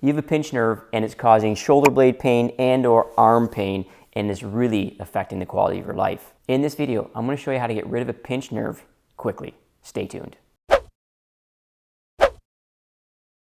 You have a pinched nerve and it's causing shoulder blade pain and or arm pain, and is really affecting the quality of your life. In this video, I'm going to show you how to get rid of a pinched nerve quickly. Stay tuned.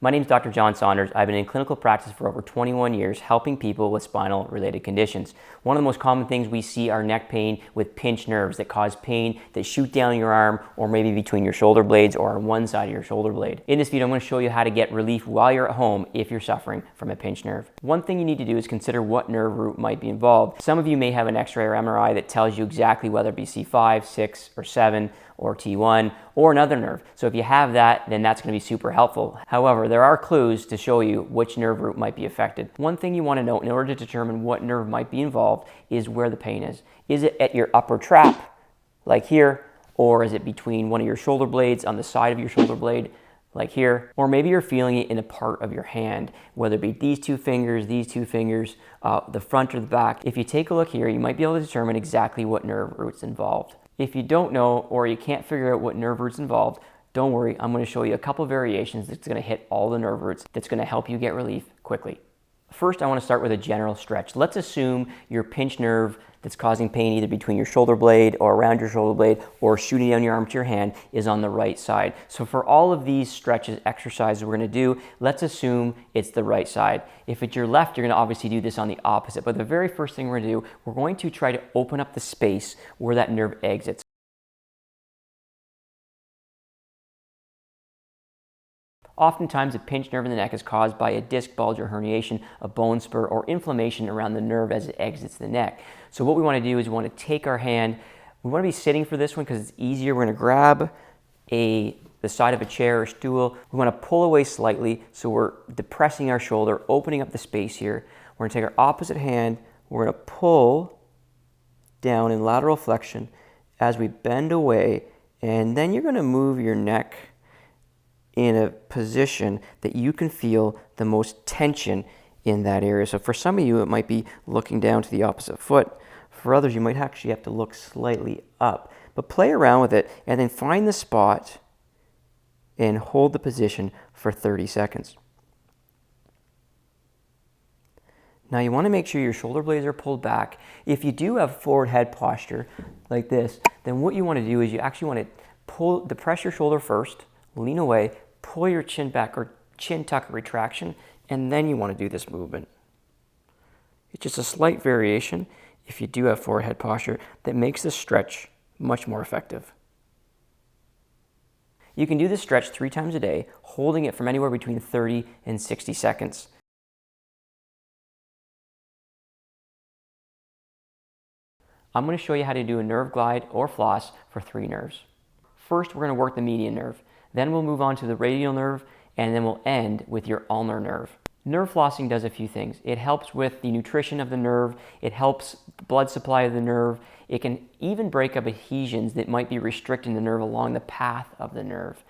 My name is Dr. John Saunders. I've been in clinical practice for over 21 years helping people with spinal related conditions. One of the most common things we see are neck pain with pinched nerves that cause pain that shoot down your arm or maybe between your shoulder blades or on one side of your shoulder blade. In this video, I'm going to show you how to get relief while you're at home if you're suffering from a pinched nerve. One thing you need to do is consider what nerve root might be involved. Some of you may have an X-ray or MRI that tells you exactly whether it be C5, 6, or 7, or T1, or another nerve. So if you have that, then that's going to be super helpful. However, there are clues to show you which nerve root might be affected. One thing you want to know in order to determine what nerve might be involved is where the pain is. Is it at your upper trap, like here, or is it between one of your shoulder blades on the side of your shoulder blade, like here? Or maybe you're feeling it in a part of your hand, whether it be these two fingers, the front or the back. If you take a look here, you might be able to determine exactly what nerve root's involved. If you don't know or you can't figure out what nerve root's involved, don't worry, I'm going to show you a couple variations that's going to hit all the nerve roots that's going to help you get relief quickly. First, I want to start with a general stretch. Let's assume your pinched nerve that's causing pain either between your shoulder blade or around your shoulder blade or shooting down your arm to your hand is on the right side. So for all of these stretches, exercises we're going to do, let's assume it's the right side. If it's your left, you're going to obviously do this on the opposite. But the very first thing we're going to do, we're going to try to open up the space where that nerve exits. Oftentimes, a pinched nerve in the neck is caused by a disc bulge or herniation, a bone spur, or inflammation around the nerve as it exits the neck. So what we want to do is we want to take our hand, we want to be sitting for this one because it's easier. We're going to grab the side of a chair or stool. We want to pull away slightly so we're depressing our shoulder, opening up the space here. We're going to take our opposite hand, we're going to pull down in lateral flexion as we bend away, and then you're going to move your neck in a position that you can feel the most tension in that area. So for some of you, it might be looking down to the opposite foot. For others, you might actually have to look slightly up. But play around with it and then find the spot and hold the position for 30 seconds. Now you want to make sure your shoulder blades are pulled back. If you do have forward head posture like this, then what you want to do is you actually want to depress your shoulder first, lean away, pull your chin back or chin tuck retraction, and then you want to do this movement. It's just a slight variation if you do have forward head posture that makes the stretch much more effective. You can do this stretch 3 times a day, holding it from anywhere between 30 and 60 seconds. I'm going to show you how to do a nerve glide or floss for 3 nerves. First, we're going to work the median nerve. Then we'll move on to the radial nerve, and then we'll end with your ulnar nerve. Nerve flossing does a few things. It helps with the nutrition of the nerve. It helps blood supply of the nerve. It can even break up adhesions that might be restricting the nerve along the path of the nerve.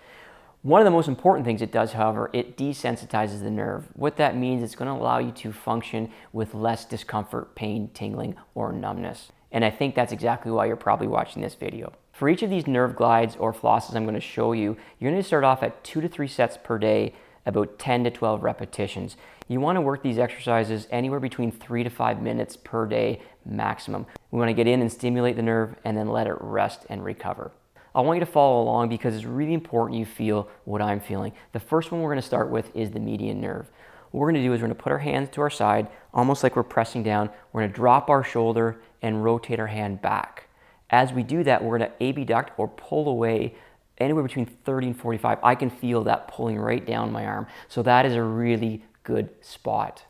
One of the most important things it does, however, it desensitizes the nerve. What that means is it's going to allow you to function with less discomfort, pain, tingling, or numbness. And I think that's exactly why you're probably watching this video. For each of these nerve glides or flosses I'm going to show you, you're going to start off at 2 to 3 sets per day, about 10 to 12 repetitions. You want to work these exercises anywhere between 3 to 5 minutes per day maximum. We want to get in and stimulate the nerve and then let it rest and recover. I want you to follow along because it's really important you feel what I'm feeling. The first one we're going to start with is the median nerve. What we're going to do is we're going to put our hands to our side, almost like we're pressing down. We're going to drop our shoulder and rotate our hand back. As we do that, we're going to abduct or pull away anywhere between 30 and 45. I can feel that pulling right down my arm. So that is a really good spot.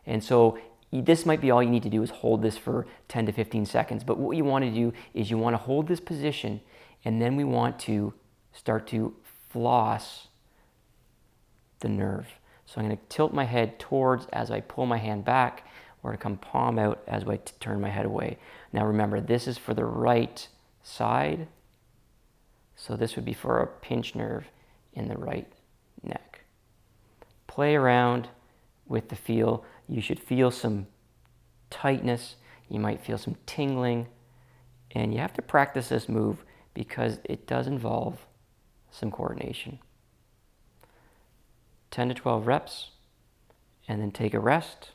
And so this might be all you need to do is hold this for 10 to 15 seconds. But what you want to do is you want to hold this position, and then we want to start to floss the nerve. So I'm going to tilt my head towards as I pull my hand back, or to come palm out as I turn my head away. Now remember, this is for the right side. So this would be for a pinched nerve in the right neck. Play around with the feel. You should feel some tightness. You might feel some tingling. And you have to practice this move because it does involve some coordination. 10 to 12 reps. and then take a rest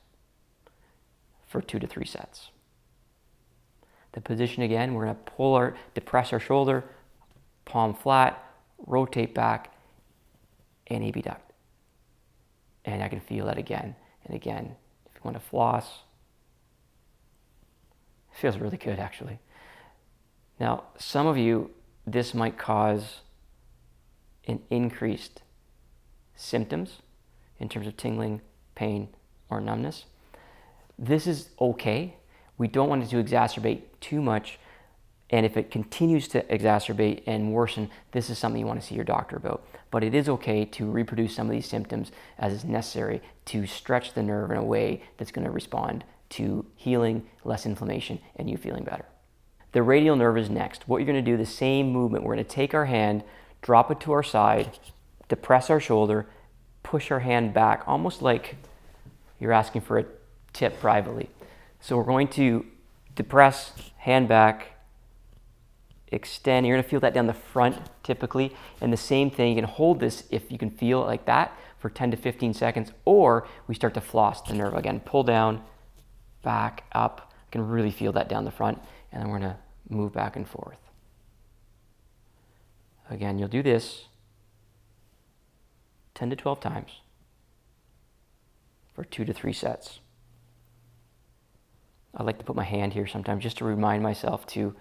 for 2 to 3 sets. The position again, we're gonna depress our shoulder, palm flat, rotate back, and abduct. And I can feel that again and again. If you want to floss, it feels really good actually. Now, some of you, this might cause an increased symptoms in terms of tingling, pain, or numbness. This is okay. We don't want it to exacerbate too much. And if it continues to exacerbate and worsen, this is something you want to see your doctor about. But it is okay to reproduce some of these symptoms as is necessary to stretch the nerve in a way that's going to respond to healing, less inflammation, and you feeling better. The radial nerve is next. What you're going to do, the same movement. We're going to take our hand, drop it to our side, depress our shoulder, push our hand back, almost like you're asking for a tip privately. So we're going to depress, hand back, extend. You're going to feel that down the front typically. And the same thing, you can hold this if you can feel it like that for 10 to 15 seconds, or we start to floss the nerve. Again, pull down, back, up. You can really feel that down the front. And then we're going to move back and forth. Again, you'll do this 10 to 12 times for 2 to 3 sets. I like to put my hand here sometimes just to remind myself to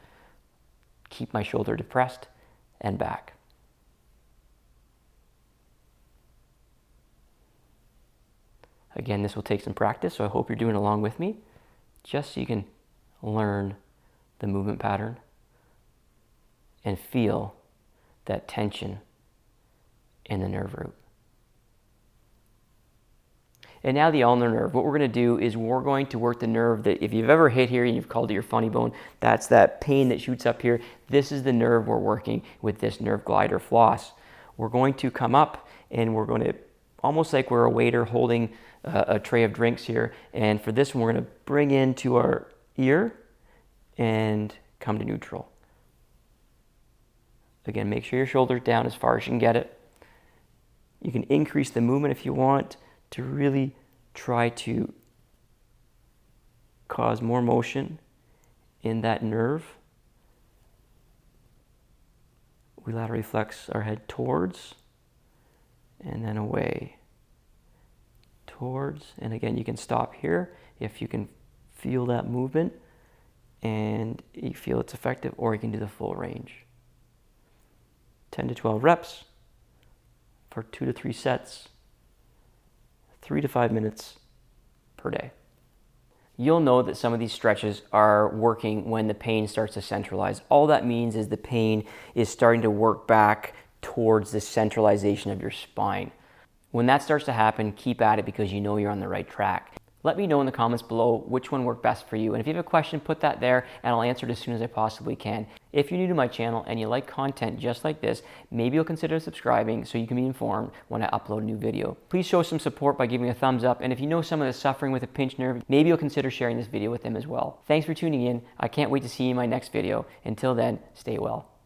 keep my shoulder depressed and back. Again, this will take some practice, so I hope you're doing along with me, just so you can learn the movement pattern and feel that tension in the nerve root. And now the ulnar nerve. What we're going to do is we're going to work the nerve that if you've ever hit here and you've called it your funny bone, that's that pain that shoots up here. This is the nerve we're working with this nerve glide or floss. We're going to come up and we're going to, almost like we're a waiter holding a tray of drinks here. And for this one, we're going to bring into our ear and come to neutral. Again, make sure your shoulder's down as far as you can get it. You can increase the movement if you want to really try to cause more motion in that nerve. We laterally flex our head towards and then away. Towards, and again, you can stop here if you can feel that movement and you feel it's effective, or you can do the full range. 10 to 12 reps for 2 to 3 sets. 3 to 5 minutes per day. You'll know that some of these stretches are working when the pain starts to centralize. All that means is the pain is starting to work back towards the centralization of your spine. When that starts to happen, keep at it because you know you're on the right track. Let me know in the comments below which one worked best for you. And if you have a question, put that there and I'll answer it as soon as I possibly can. If you're new to my channel and you like content just like this, maybe you'll consider subscribing so you can be informed when I upload a new video. Please show some support by giving a thumbs up. And if you know someone that's suffering with a pinched nerve, maybe you'll consider sharing this video with them as well. Thanks for tuning in. I can't wait to see you in my next video. Until then, stay well.